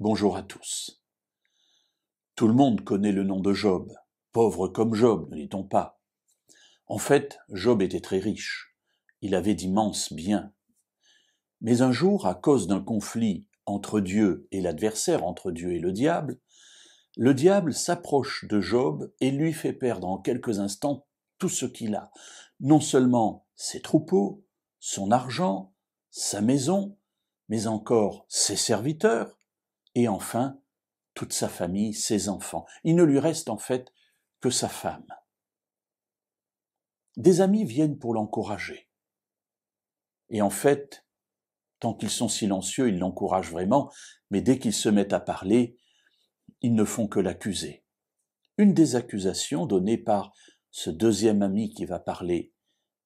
Bonjour à tous. Tout le monde connaît le nom de Job. Pauvre comme Job, ne dit-on pas? En fait, Job était très riche. Il avait d'immenses biens. Mais un jour, à cause d'un conflit entre Dieu et l'adversaire, entre Dieu et le diable s'approche de Job et lui fait perdre en quelques instants tout ce qu'il a. Non seulement ses troupeaux, son argent, sa maison, mais encore ses serviteurs, et enfin toute sa famille, ses enfants. Il ne lui reste en fait que sa femme. Des amis viennent pour l'encourager. Et en fait, tant qu'ils sont silencieux, ils l'encouragent vraiment, mais dès qu'ils se mettent à parler, ils ne font que l'accuser. Une des accusations données par ce deuxième ami qui va parler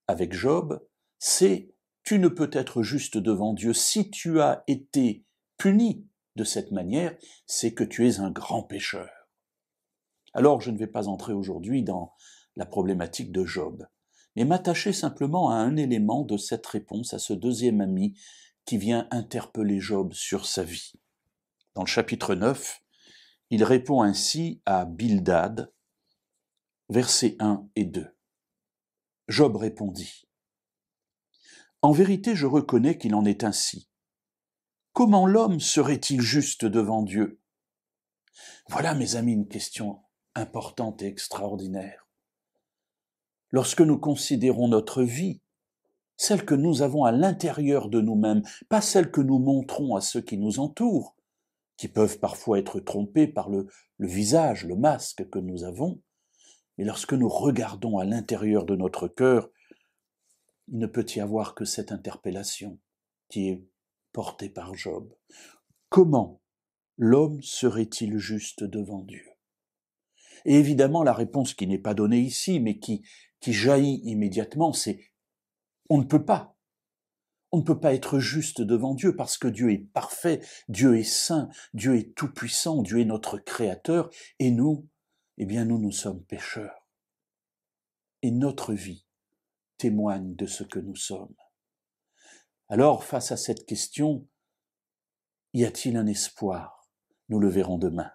avec Job, c'est « tu ne peux être juste devant Dieu. Si tu as été puni de cette manière, c'est que tu es un grand pécheur. » Alors, je ne vais pas entrer aujourd'hui dans la problématique de Job, mais m'attacher simplement à un élément de cette réponse à ce deuxième ami qui vient interpeller Job sur sa vie. Dans le chapitre 9, il répond ainsi à Bildad, versets 1 et 2. Job répondit : « En vérité, je reconnais qu'il en est ainsi. Comment l'homme serait-il juste devant Dieu ? » Voilà, mes amis, une question importante et extraordinaire. Lorsque nous considérons notre vie, celle que nous avons à l'intérieur de nous-mêmes, pas celle que nous montrons à ceux qui nous entourent, qui peuvent parfois être trompés par le visage, le masque que nous avons, mais lorsque nous regardons à l'intérieur de notre cœur, il ne peut y avoir que cette interpellation qui est portée par Job. Comment l'homme serait-il juste devant Dieu ? Et évidemment, la réponse qui n'est pas donnée ici, mais qui jaillit immédiatement, c'est on ne peut pas. On ne peut pas être juste devant Dieu parce que Dieu est parfait, Dieu est saint, Dieu est tout-puissant, Dieu est notre créateur, et nous, nous sommes pécheurs. Et notre vie témoigne de ce que nous sommes. Alors, face à cette question, y a-t-il un espoir ? Nous le verrons demain.